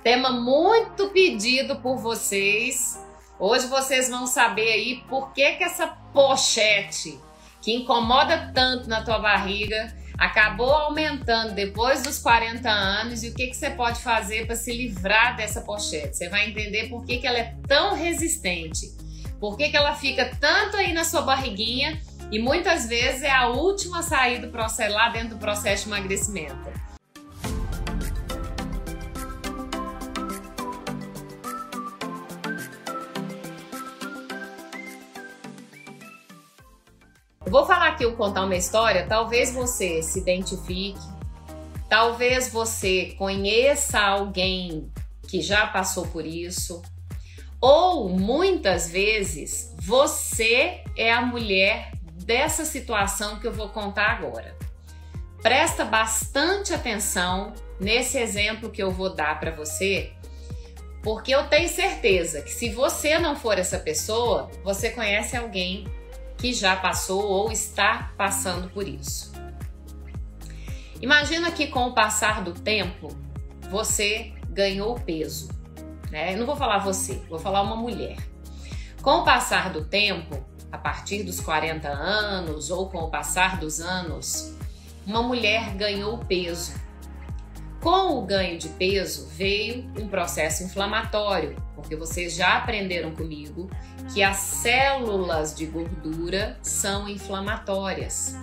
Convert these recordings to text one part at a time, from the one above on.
Tema muito pedido por vocês. Hoje vocês vão saber aí por que essa pochete que incomoda tanto na tua barriga acabou aumentando depois dos 40 anos e o que você pode fazer para se livrar dessa pochete. Você vai entender por que ela é tão resistente, por que ela fica tanto aí na sua barriguinha e muitas vezes é a última a sair do processo, lá dentro do processo de emagrecimento. Eu vou falar aqui, contar uma história, talvez você se identifique, talvez você conheça alguém que já passou por isso, ou muitas vezes você é a mulher dessa situação que eu vou contar agora. Presta bastante atenção nesse exemplo que eu vou dar para você, porque eu tenho certeza que se você não for essa pessoa, você conhece alguém que já passou ou está passando por isso. Imagina que com o passar do tempo, você ganhou peso, né? Eu não vou falar você, vou falar uma mulher. Com o passar do tempo, a partir dos 40 anos ou com o passar dos anos, uma mulher ganhou peso. Com o ganho de peso veio um processo inflamatório, porque vocês já aprenderam comigo que as células de gordura são inflamatórias.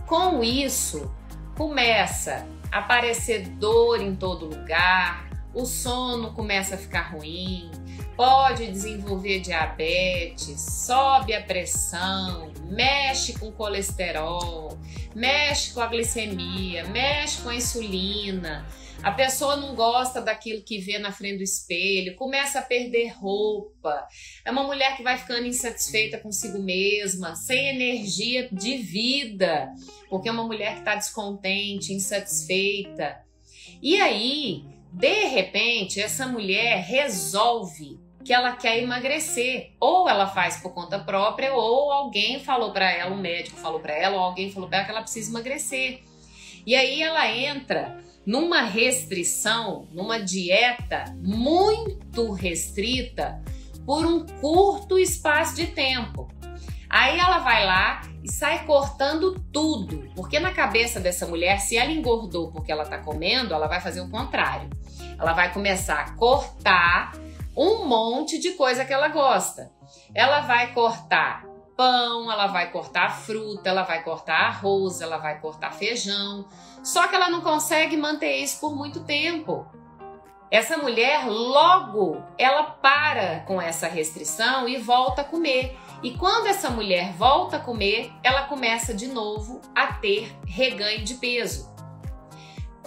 Com isso, começa a aparecer dor em todo lugar, o sono começa a ficar ruim, pode desenvolver diabetes, sobe a pressão, mexe com o colesterol, mexe com a glicemia, mexe com a insulina. A pessoa não gosta daquilo que vê na frente do espelho, começa a perder roupa. É uma mulher que vai ficando insatisfeita consigo mesma, sem energia de vida, porque é uma mulher que está descontente, insatisfeita. E aí, de repente, essa mulher resolve que ela quer emagrecer. Ou ela faz por conta própria, ou alguém falou para ela, um médico falou para ela, ou alguém falou para ela que ela precisa emagrecer. E aí ela entra numa restrição, numa dieta muito restrita por um curto espaço de tempo. Aí ela vai lá e sai cortando tudo, porque na cabeça dessa mulher, se ela engordou porque ela tá comendo, ela vai fazer o contrário. Ela vai começar a cortar um monte de coisa que ela gosta. Ela vai cortar pão, ela vai cortar fruta, ela vai cortar arroz, ela vai cortar feijão. Só que ela não consegue manter isso por muito tempo. Essa mulher logo ela para com essa restrição e volta a comer. E quando essa mulher volta a comer, ela começa de novo a ter reganho de peso.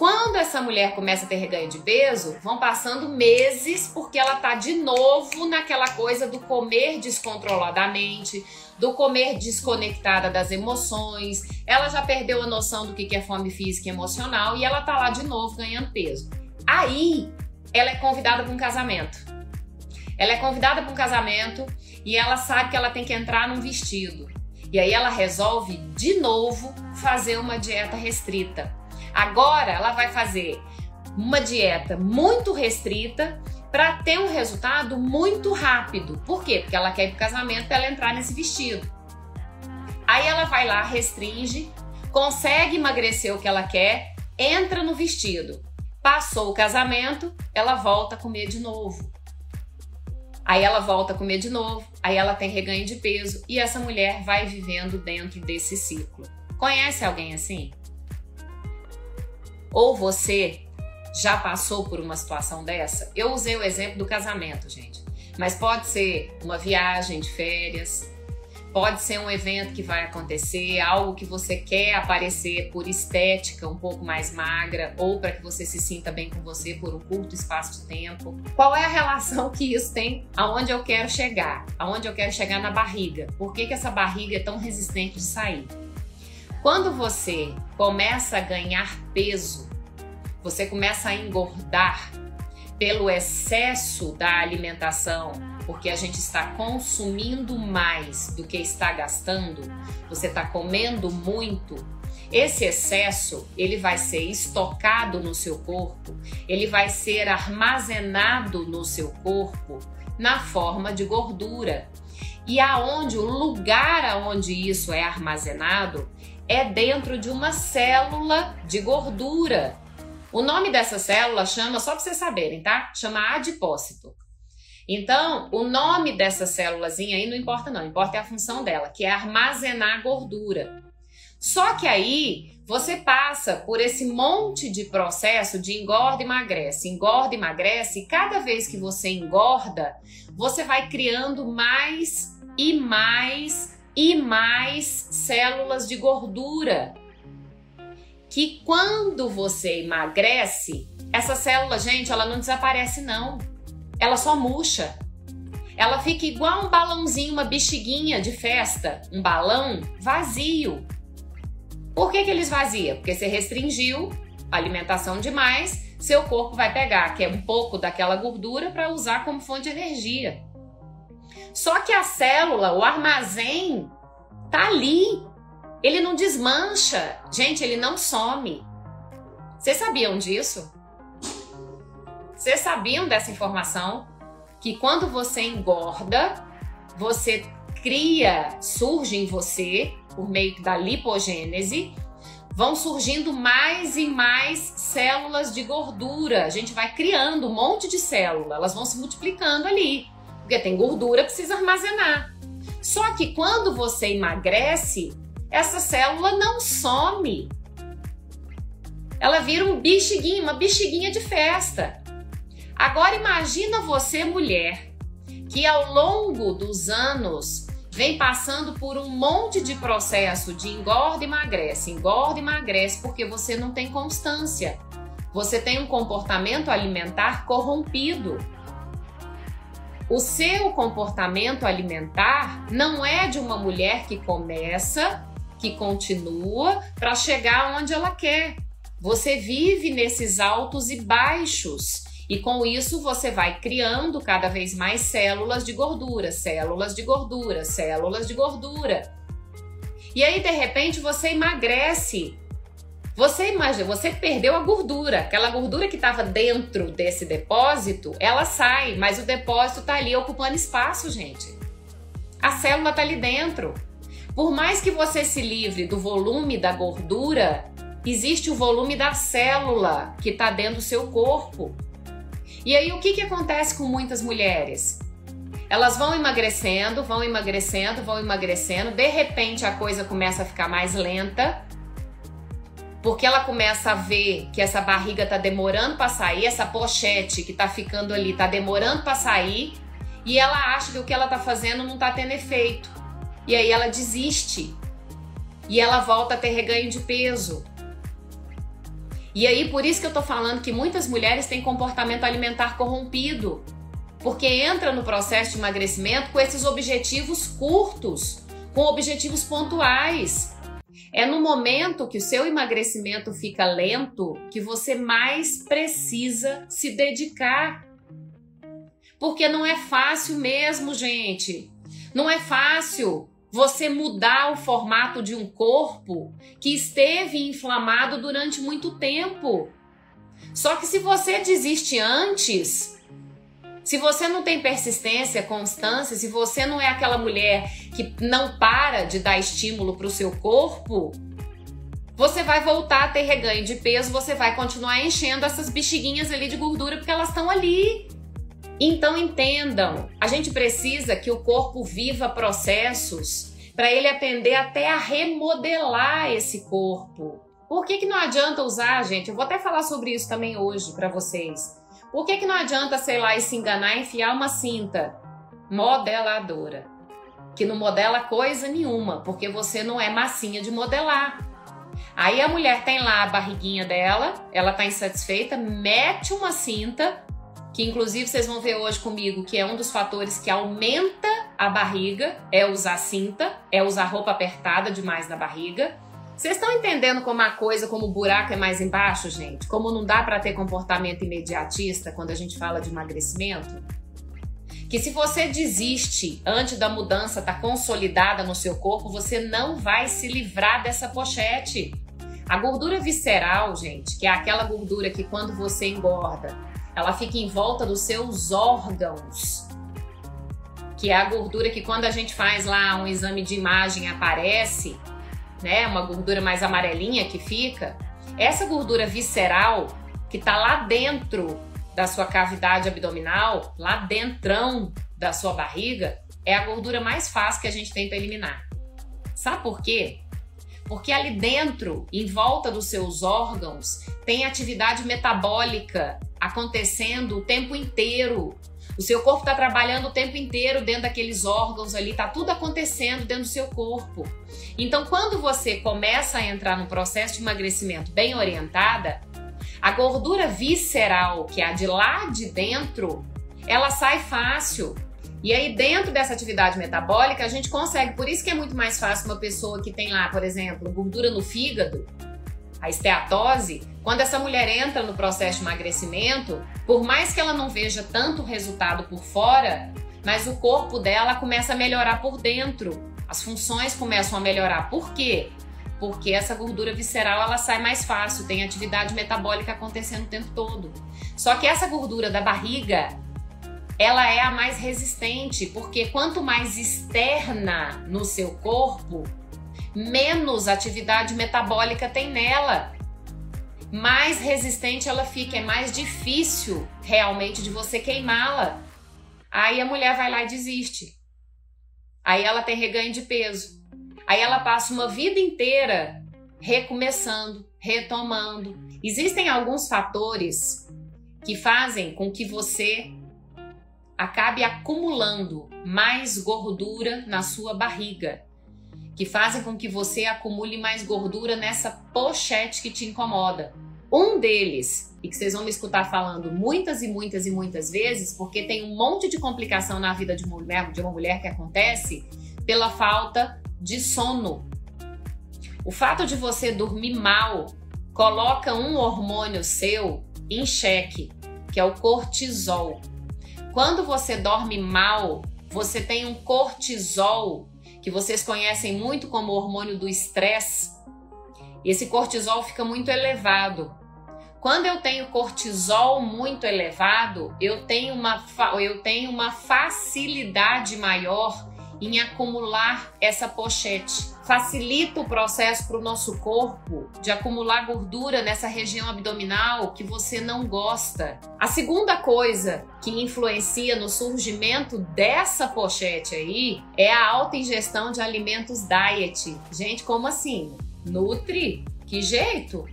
Quando essa mulher começa a ter reganho de peso, vão passando meses porque ela tá de novo naquela coisa do comer descontroladamente, do comer desconectada das emoções. Ela já perdeu a noção do que é fome física e emocional e ela tá lá de novo ganhando peso. Aí, ela é convidada para um casamento. Ela é convidada para um casamento e ela sabe que ela tem que entrar num vestido. E aí ela resolve de novo fazer uma dieta restrita. Agora ela vai fazer uma dieta muito restrita para ter um resultado muito rápido. Por quê? Porque ela quer ir para o casamento para ela entrar nesse vestido. Aí ela vai lá, restringe, consegue emagrecer o que ela quer, entra no vestido. Passou o casamento, ela volta a comer de novo. Aí ela volta a comer de novo, aí ela tem reganho de peso e essa mulher vai vivendo dentro desse ciclo. Conhece alguém assim? Ou você já passou por uma situação dessa? Eu usei o exemplo do casamento, gente. Mas pode ser uma viagem de férias, pode ser um evento que vai acontecer, algo que você quer aparecer por estética um pouco mais magra ou para que você se sinta bem com você por um curto espaço de tempo. Qual é a relação que isso tem aonde eu quero chegar? Aonde eu quero chegar na barriga? Por que essa barriga é tão resistente de sair? Quando você começa a ganhar peso, você começa a engordar pelo excesso da alimentação, porque a gente está consumindo mais do que está gastando, você está comendo muito Esse excesso, ele vai ser estocado no seu corpo, ele vai ser armazenado no seu corpo na forma de gordura. E o lugar aonde isso é armazenado é dentro de uma célula de gordura. O nome dessa célula chama, só para vocês saberem, tá? Chama adipócito. Então, o nome dessa célulazinha aí não importa não, importa é a função dela, que é armazenar gordura. Só que aí você passa por esse monte de processo de engorda e emagrece, e cada vez que você engorda, você vai criando mais e mais e mais células de gordura. Que quando você emagrece, essa célula, gente, ela não desaparece não. Ela só murcha. Ela fica igual um balãozinho, uma bexiguinha de festa, um balão vazio. Por que ele esvazia? Porque você restringiu a alimentação demais, seu corpo vai pegar, que é um pouco daquela gordura, para usar como fonte de energia. Só que a célula, o armazém, tá ali. Ele não desmancha. Gente, ele não some. Vocês sabiam disso? Vocês sabiam dessa informação? Que quando você engorda, você surge em você, por meio da lipogênese, vão surgindo mais e mais células de gordura. A gente vai criando um monte de células, elas vão se multiplicando ali, porque tem gordura, precisa armazenar. Só que quando você emagrece, essa célula não some. Ela vira um bexiguinho, uma bexiguinha de festa. Agora imagina você, mulher, que ao longo dos anos vem passando por um monte de processo de engorda e emagrece, porque você não tem constância. Você tem um comportamento alimentar corrompido. O seu comportamento alimentar não é de uma mulher que começa, que continua para chegar onde ela quer. Você vive nesses altos e baixos. E com isso você vai criando cada vez mais células de gordura, células de gordura, células de gordura. E aí, de repente, você emagrece. Você imagina, você perdeu a gordura. Aquela gordura que estava dentro desse depósito, ela sai, mas o depósito está ali ocupando espaço, gente. A célula está ali dentro. Por mais que você se livre do volume da gordura, existe o volume da célula que está dentro do seu corpo. E aí, o que acontece com muitas mulheres? Elas vão emagrecendo, de repente a coisa começa a ficar mais lenta, porque ela começa a ver que essa barriga tá demorando para sair, essa pochete que tá ficando ali tá demorando para sair, e ela acha que o que ela tá fazendo não tá tendo efeito. E aí ela desiste, e ela volta a ter reganho de peso. E aí, por isso que eu tô falando que muitas mulheres têm comportamento alimentar corrompido, porque entra no processo de emagrecimento com esses objetivos curtos, com objetivos pontuais. É no momento que o seu emagrecimento fica lento que você mais precisa se dedicar. Porque não é fácil mesmo, gente. Não é fácil você mudar o formato de um corpo que esteve inflamado durante muito tempo. Só que se você desiste antes, se você não tem persistência, constância, se você não é aquela mulher que não para de dar estímulo para o seu corpo, você vai voltar a ter reganho de peso, você vai continuar enchendo essas bexiguinhas ali de gordura porque elas estão ali. Então entendam, a gente precisa que o corpo viva processos para ele aprender até a remodelar esse corpo. Por que não adianta usar, gente? Eu vou até falar sobre isso também hoje para vocês. Por que não adianta, sei lá, e se enganar e enfiar uma cinta modeladora? Que não modela coisa nenhuma, porque você não é massinha de modelar. Aí a mulher tem lá a barriguinha dela, ela tá insatisfeita, mete uma cinta, que inclusive vocês vão ver hoje comigo que é um dos fatores que aumenta a barriga, é usar cinta, é usar roupa apertada demais na barriga. Vocês estão entendendo como a coisa, como o buraco é mais embaixo, gente? Como não dá para ter comportamento imediatista quando a gente fala de emagrecimento? Que se você desiste antes da mudança estar consolidada no seu corpo, você não vai se livrar dessa pochete. A gordura visceral, gente, que é aquela gordura que quando você engorda, ela fica em volta dos seus órgãos, que é a gordura que quando a gente faz lá um exame de imagem aparece, né, uma gordura mais amarelinha que fica. Essa gordura visceral que tá lá dentro da sua cavidade abdominal, lá dentrão da sua barriga, é a gordura mais fácil que a gente tem para eliminar. Sabe por quê? Porque ali dentro, em volta dos seus órgãos, tem atividade metabólica acontecendo o tempo inteiro. O seu corpo está trabalhando o tempo inteiro dentro daqueles órgãos ali, tá tudo acontecendo dentro do seu corpo. Então, quando você começa a entrar num processo de emagrecimento bem orientada, a gordura visceral, que é a de lá de dentro, ela sai fácil. E aí, dentro dessa atividade metabólica, a gente consegue. Por isso que é muito mais fácil uma pessoa que tem lá, por exemplo, gordura no fígado, a esteatose, quando essa mulher entra no processo de emagrecimento, por mais que ela não veja tanto resultado por fora, mas o corpo dela começa a melhorar por dentro. As funções começam a melhorar. Por quê? Porque essa gordura visceral ela sai mais fácil, tem atividade metabólica acontecendo o tempo todo. Só que essa gordura da barriga, ela é a mais resistente, porque quanto mais externa no seu corpo, menos atividade metabólica tem nela. Mais resistente ela fica, é mais difícil realmente de você queimá-la. Aí a mulher vai lá e desiste. Aí ela tem reganho de peso. Aí ela passa uma vida inteira recomeçando, retomando. Existem alguns fatores que fazem com que você acabe acumulando mais gordura na sua barriga, que fazem com que você acumule mais gordura nessa pochete que te incomoda. Um deles, e que vocês vão me escutar falando muitas e muitas e muitas vezes, porque tem um monte de complicação na vida de uma mulher que acontece pela falta de sono. O fato de você dormir mal coloca um hormônio seu em xeque, que é o cortisol. Quando você dorme mal, você tem um cortisol, que vocês conhecem muito como hormônio do estresse. Esse cortisol fica muito elevado. Quando eu tenho cortisol muito elevado, eu tenho uma facilidade maior em acumular essa pochete. Facilita o processo para o nosso corpo de acumular gordura nessa região abdominal que você não gosta. A segunda coisa que influencia no surgimento dessa pochete aí é a alta ingestão de alimentos diet. Gente, como assim? Nutri? Que jeito?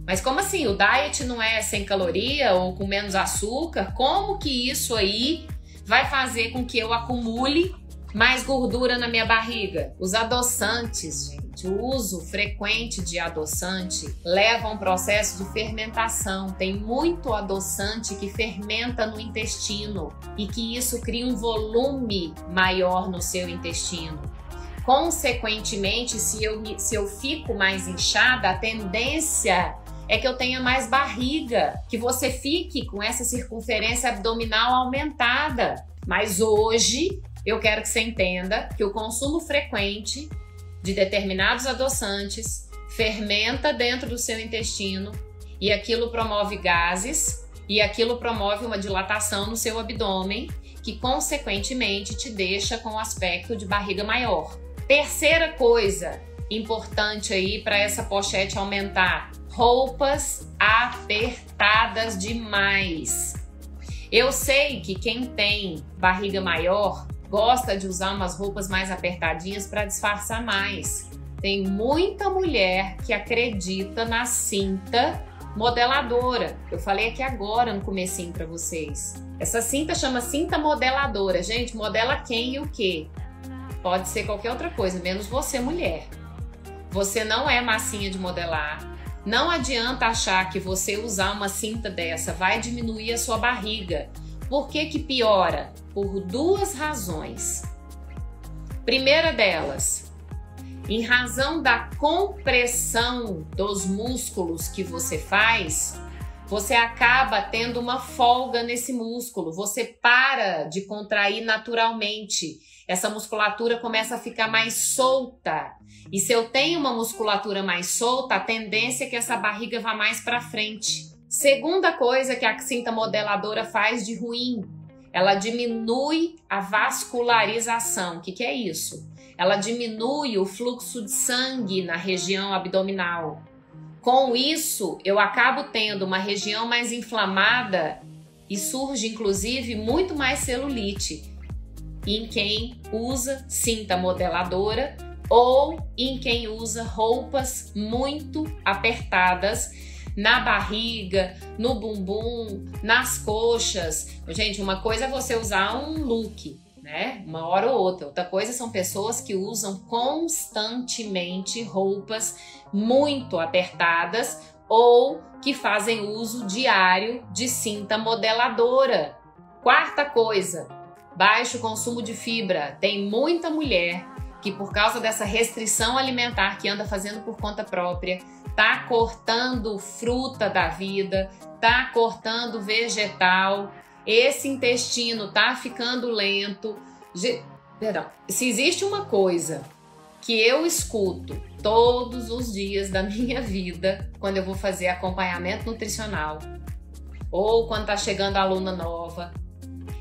Mas como assim? O diet não é sem caloria ou com menos açúcar? Como que isso aí vai fazer com que eu acumule mais gordura na minha barriga? Os adoçantes, gente, o uso frequente de adoçante leva a um processo de fermentação. Tem muito adoçante que fermenta no intestino e que isso cria um volume maior no seu intestino. Consequentemente, se eu fico mais inchada, a tendência é que eu tenha mais barriga, que você fique com essa circunferência abdominal aumentada. Mas hoje eu quero que você entenda que o consumo frequente de determinados adoçantes fermenta dentro do seu intestino e aquilo promove gases e aquilo promove uma dilatação no seu abdômen que consequentemente te deixa com o aspecto de barriga maior. Terceira coisa importante aí para essa pochete aumentar: roupas apertadas demais. Eu sei que quem tem barriga maior gosta de usar umas roupas mais apertadinhas para disfarçar mais. Tem muita mulher que acredita na cinta modeladora. Eu falei aqui agora no comecinho para vocês. Essa cinta chama cinta modeladora. Gente, modela quem e o quê? Pode ser qualquer outra coisa, menos você, mulher. Você não é massinha de modelar. Não adianta achar que você usar uma cinta dessa vai diminuir a sua barriga. Por que que piora? Por duas razões. Primeira delas, em razão da compressão dos músculos que você faz, você acaba tendo uma folga nesse músculo, você para de contrair naturalmente. Essa musculatura começa a ficar mais solta. E se eu tenho uma musculatura mais solta, a tendência é que essa barriga vá mais para frente. Segunda coisa que a cinta modeladora faz de ruim, ela diminui a vascularização. O que é isso? Ela diminui o fluxo de sangue na região abdominal. Com isso, eu acabo tendo uma região mais inflamada e surge, inclusive, muito mais celulite em quem usa cinta modeladora ou em quem usa roupas muito apertadas na barriga, no bumbum, nas coxas. Gente, uma coisa é você usar um look, né? Uma hora ou outra. Outra coisa são pessoas que usam constantemente roupas muito apertadas ou que fazem uso diário de cinta modeladora. Quarta coisa, baixo consumo de fibra. Tem muita mulher que por causa dessa restrição alimentar que anda fazendo por conta própria, tá cortando fruta da vida, tá cortando vegetal, esse intestino tá ficando lento. Perdão, se existe uma coisa que eu escuto todos os dias da minha vida, quando eu vou fazer acompanhamento nutricional, ou quando tá chegando aluna nova,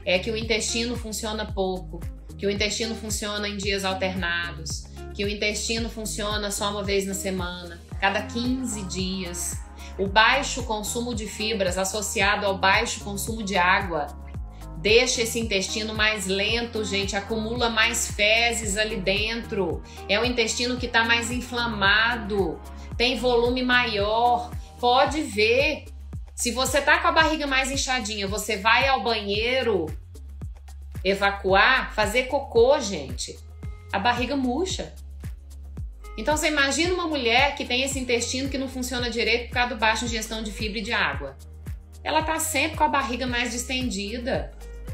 é que o intestino funciona pouco, que o intestino funciona em dias alternados, que o intestino funciona só uma vez na semana, cada 15 dias. O baixo consumo de fibras associado ao baixo consumo de água deixa esse intestino mais lento, gente, acumula mais fezes ali dentro. É um intestino que está mais inflamado, tem volume maior. Pode ver, se você tá com a barriga mais inchadinha, você vai ao banheiro evacuar, fazer cocô, gente, a barriga murcha. Então você imagina uma mulher que tem esse intestino que não funciona direito por causa do baixa ingestão de fibra e de água. Ela tá sempre com a barriga mais distendida.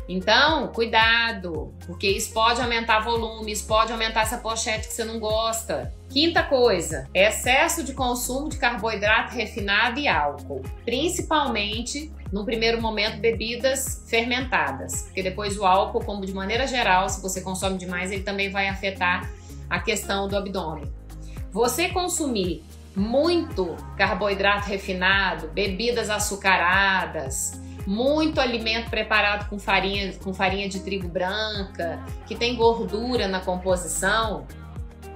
Então, cuidado, porque isso pode aumentar volume, isso pode aumentar essa pochete que você não gosta. Quinta coisa, excesso de consumo de carboidrato refinado e álcool. Principalmente, no primeiro momento, bebidas fermentadas. Porque depois o álcool, como de maneira geral, se você consome demais, ele também vai afetar a questão do abdômen. Você consumir muito carboidrato refinado, bebidas açucaradas, muito alimento preparado com farinha de trigo branca, que tem gordura na composição,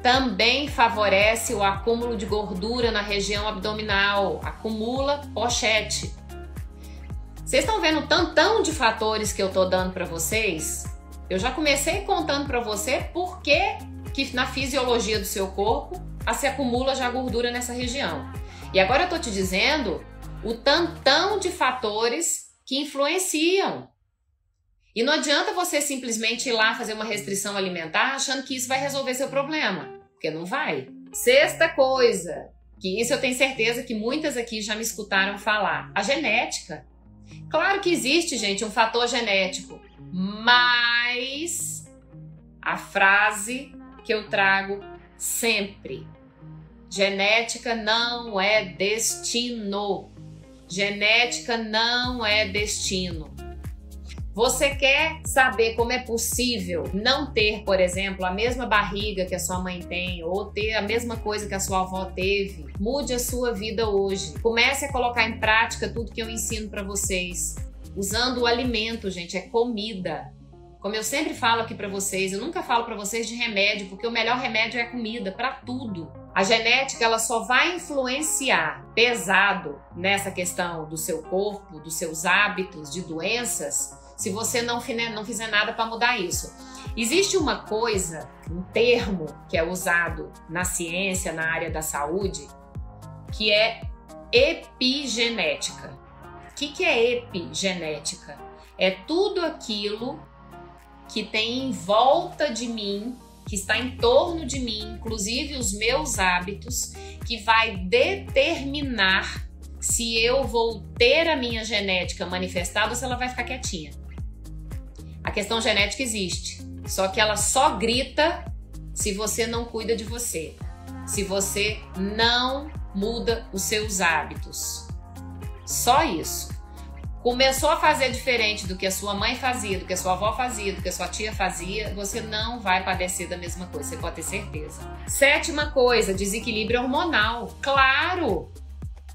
também favorece o acúmulo de gordura na região abdominal, acumula pochete. Vocês estão vendo o tantão de fatores que eu tô dando para vocês? Eu já comecei contando para você por que na fisiologia do seu corpo se acumula já gordura nessa região. E agora eu tô te dizendo o tantão de fatores que influenciam. E não adianta você simplesmente ir lá fazer uma restrição alimentar achando que isso vai resolver seu problema, porque não vai. Sexta coisa, que isso eu tenho certeza que muitas aqui já me escutaram falar, a genética. Claro que existe, gente, um fator genético, mas a frase que eu trago sempre: genética não é destino. Genética não é destino. Você quer saber como é possível não ter, por exemplo, a mesma barriga que a sua mãe tem ou ter a mesma coisa que a sua avó teve? Mude a sua vida hoje. Comece a colocar em prática tudo que eu ensino para vocês. Usando o alimento, gente, é comida. Como eu sempre falo aqui para vocês, eu nunca falo para vocês de remédio, porque o melhor remédio é comida, para tudo. A genética, ela só vai influenciar pesado nessa questão do seu corpo, dos seus hábitos, de doenças, se você não fizer nada para mudar isso. Existe uma coisa, um termo que é usado na ciência, na área da saúde, que é epigenética. O que é epigenética? É tudo aquilo que tem em volta de mim, que está em torno de mim, inclusive os meus hábitos, que vai determinar se eu vou ter a minha genética manifestada ou se ela vai ficar quietinha. A questão genética existe, só que ela só grita se você não cuida de você, se você não muda os seus hábitos. Só isso. Começou a fazer diferente do que a sua mãe fazia, do que a sua avó fazia, do que a sua tia fazia, você não vai padecer da mesma coisa, você pode ter certeza. 7ª coisa, desequilíbrio hormonal. Claro!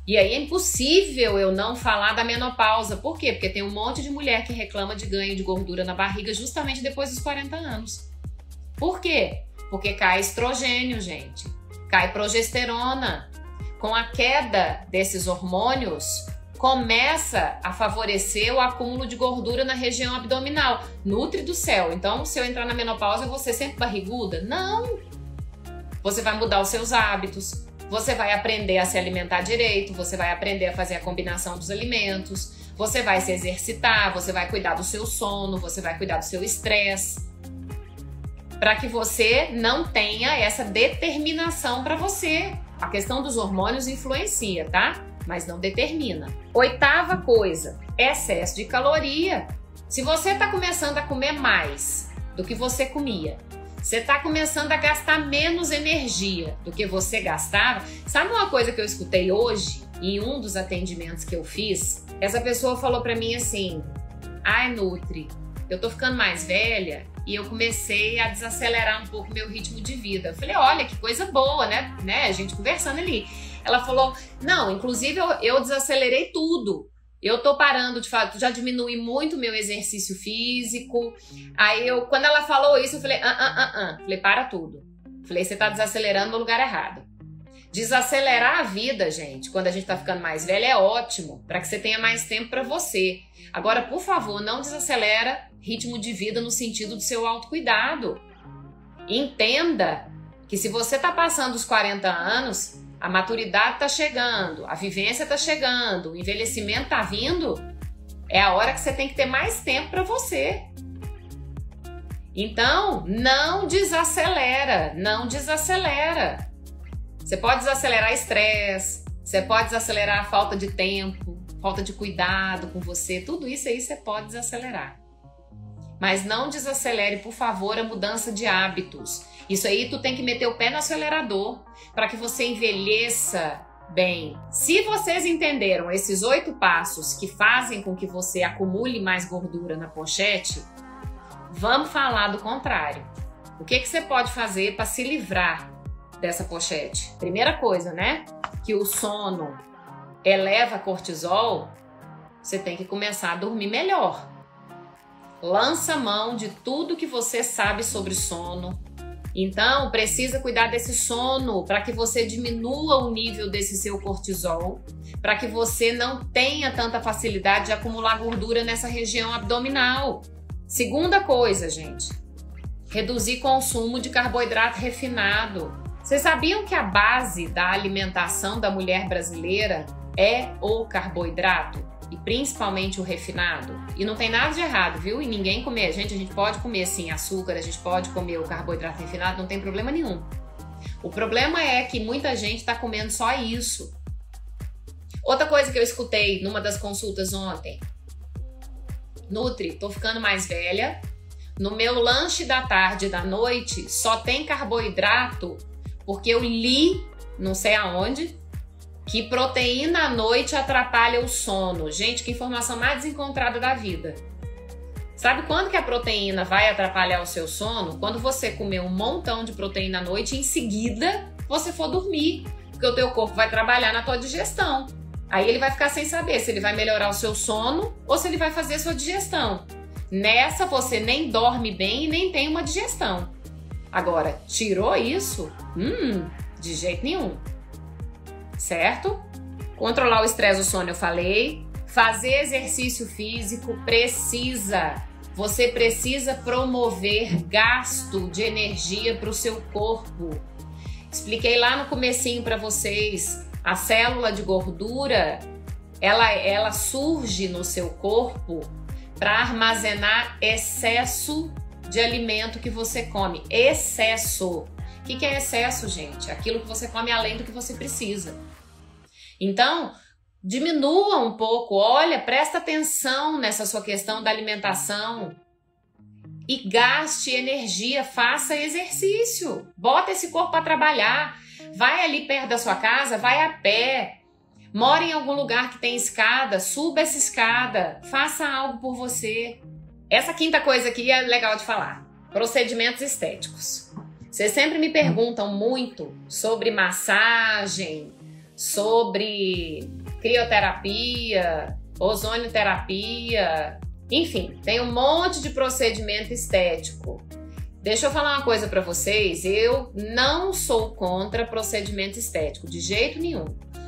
E aí é impossível eu não falar da menopausa. Por quê? Porque tem um monte de mulher que reclama de ganho de gordura na barriga justamente depois dos 40 anos. Por quê? Porque cai estrogênio, gente. Cai progesterona. Com a queda desses hormônios, começa a favorecer o acúmulo de gordura na região abdominal. Nutre do céu. Então, se eu entrar na menopausa, eu vou ser sempre barriguda? Não! Você vai mudar os seus hábitos, você vai aprender a se alimentar direito, você vai aprender a fazer a combinação dos alimentos, você vai se exercitar, você vai cuidar do seu sono, você vai cuidar do seu estresse, para que você não tenha essa determinação para você. A questão dos hormônios influencia, tá? Mas não determina. 8ª coisa, excesso de caloria. Se você está começando a comer mais do que você comia, você está começando a gastar menos energia do que você gastava. Sabe uma coisa que eu escutei hoje, em um dos atendimentos que eu fiz? Essa pessoa falou para mim assim: ai, Nutri, eu tô ficando mais velha e eu comecei a desacelerar um pouco meu ritmo de vida. Eu falei, olha, que coisa boa, né? A gente conversando ali. Ela falou, não, inclusive eu desacelerei tudo. Eu tô parando de falar, já diminui muito meu exercício físico. Aí quando ela falou isso, eu falei, Falei, para tudo. Falei, você tá desacelerando no lugar errado. Desacelerar a vida, gente, quando a gente tá ficando mais velha, é ótimo, para que você tenha mais tempo para você. Agora, por favor, não desacelera ritmo de vida no sentido do seu autocuidado. Entenda que se você tá passando os 40 anos, a maturidade tá chegando, a vivência tá chegando, o envelhecimento tá vindo, é a hora que você tem que ter mais tempo para você. Então, não desacelera, não desacelera. Você pode desacelerar estresse, você pode desacelerar a falta de tempo, falta de cuidado com você, tudo isso aí você pode desacelerar. Mas não desacelere, por favor, a mudança de hábitos. Isso aí tu tem que meter o pé no acelerador para que você envelheça bem. Se vocês entenderam esses 8 passos que fazem com que você acumule mais gordura na pochete, vamos falar do contrário. O que você pode fazer para se livrar dessa pochete? Primeira coisa, né? Que o sono eleva cortisol, você tem que começar a dormir melhor. Lança mão de tudo que você sabe sobre sono. Então, precisa cuidar desse sono para que você diminua o nível desse seu cortisol, para que você não tenha tanta facilidade de acumular gordura nessa região abdominal. Segunda coisa, gente, reduzir consumo de carboidrato refinado. Vocês sabiam que a base da alimentação da mulher brasileira é o carboidrato? E principalmente o refinado. E não tem nada de errado, viu? E ninguém comer. A gente pode comer sim açúcar, a gente pode comer o carboidrato refinado, não tem problema nenhum. O problema é que muita gente está comendo só isso. Outra coisa que eu escutei numa das consultas ontem. Nutri, tô ficando mais velha. No meu lanche da tarde e da noite só tem carboidrato porque eu li, não sei aonde, que proteína à noite atrapalha o sono. Gente, que informação mais desencontrada da vida. Sabe quando que a proteína vai atrapalhar o seu sono? Quando você comer um montão de proteína à noite e em seguida você for dormir. Porque o teu corpo vai trabalhar na tua digestão. Aí ele vai ficar sem saber se ele vai melhorar o seu sono ou se ele vai fazer a sua digestão. Nessa você nem dorme bem e nem tem uma digestão. Agora, tirou isso? De jeito nenhum. Certo? Controlar o estresse, o sono eu falei. Fazer exercício físico precisa. Você precisa promover gasto de energia para o seu corpo. Expliquei lá no comecinho para vocês. A célula de gordura, ela surge no seu corpo para armazenar excesso de alimento que você come. Excesso. O que é excesso, gente? Aquilo que você come além do que você precisa. Então, diminua um pouco, olha, presta atenção nessa sua questão da alimentação e gaste energia, faça exercício, bota esse corpo para trabalhar, vai ali perto da sua casa, vai a pé, Mora em algum lugar que tem escada, suba essa escada, faça algo por você. Essa quinta coisa aqui é legal de falar. Procedimentos estéticos. Vocês sempre me perguntam muito sobre massagem, sobre crioterapia, ozonioterapia, enfim, tem um monte de procedimento estético. Deixa eu falar uma coisa para vocês, eu não sou contra procedimento estético, de jeito nenhum.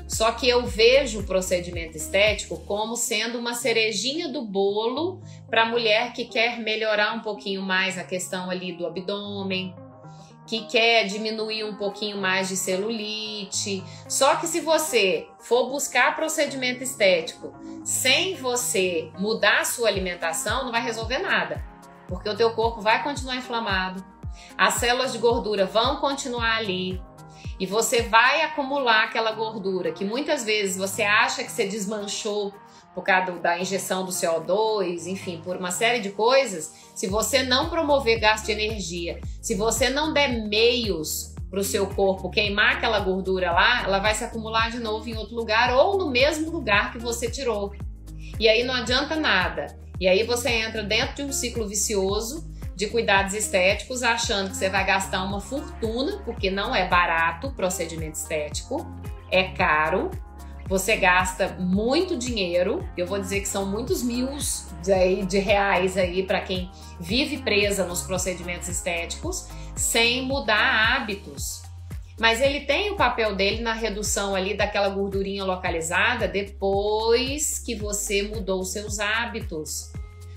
Só que eu vejo o procedimento estético como sendo uma cerejinha do bolo para a mulher que quer melhorar um pouquinho mais a questão ali do abdômen, que quer diminuir um pouquinho mais de celulite. Só que se você for buscar procedimento estético sem você mudar a sua alimentação, não vai resolver nada. Porque o teu corpo vai continuar inflamado, as células de gordura vão continuar ali e você vai acumular aquela gordura que muitas vezes você acha que você desmanchou por causa da injeção do CO2, enfim, por uma série de coisas. Se você não promover gasto de energia, se você não der meios para o seu corpo queimar aquela gordura lá, ela vai se acumular de novo em outro lugar ou no mesmo lugar que você tirou. E aí não adianta nada. E aí você entra dentro de um ciclo vicioso de cuidados estéticos, achando que você vai gastar uma fortuna, porque não é barato o procedimento estético, é caro, você gasta muito dinheiro, eu vou dizer que são muitos mios de reais aí para quem vive presa nos procedimentos estéticos, sem mudar hábitos. Mas ele tem o papel dele na redução ali daquela gordurinha localizada depois que você mudou os seus hábitos.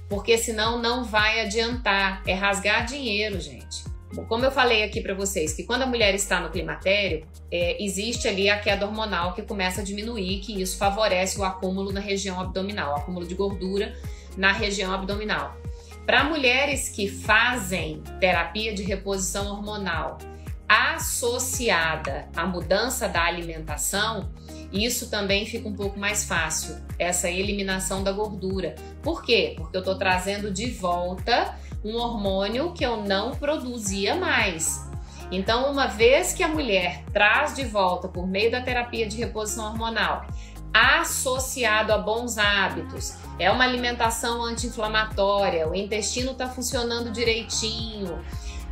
Porque senão não vai adiantar, é rasgar dinheiro, gente. Como eu falei aqui para vocês, que quando a mulher está no climatério, existe ali a queda hormonal que começa a diminuir, que isso favorece o acúmulo na região abdominal, o acúmulo de gordura na região abdominal. Para mulheres que fazem terapia de reposição hormonal associada à mudança da alimentação, isso também fica um pouco mais fácil, essa eliminação da gordura. Por quê? Porque eu estou trazendo de volta um hormônio que eu não produzia mais. Então, uma vez que a mulher traz de volta por meio da terapia de reposição hormonal, associado a bons hábitos, é uma alimentação anti-inflamatória, o intestino está funcionando direitinho,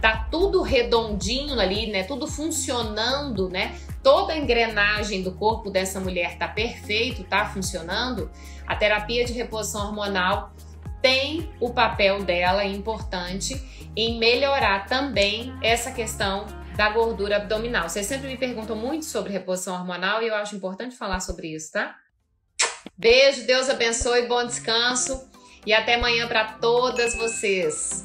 tá tudo redondinho ali, né? Tudo funcionando, né? Toda a engrenagem do corpo dessa mulher tá perfeito, tá funcionando. A terapia de reposição hormonal tem o papel dela importante em melhorar também essa questão da gordura abdominal. Vocês sempre me perguntam muito sobre reposição hormonal e eu acho importante falar sobre isso, tá? Beijo, Deus abençoe, bom descanso e até amanhã para todas vocês.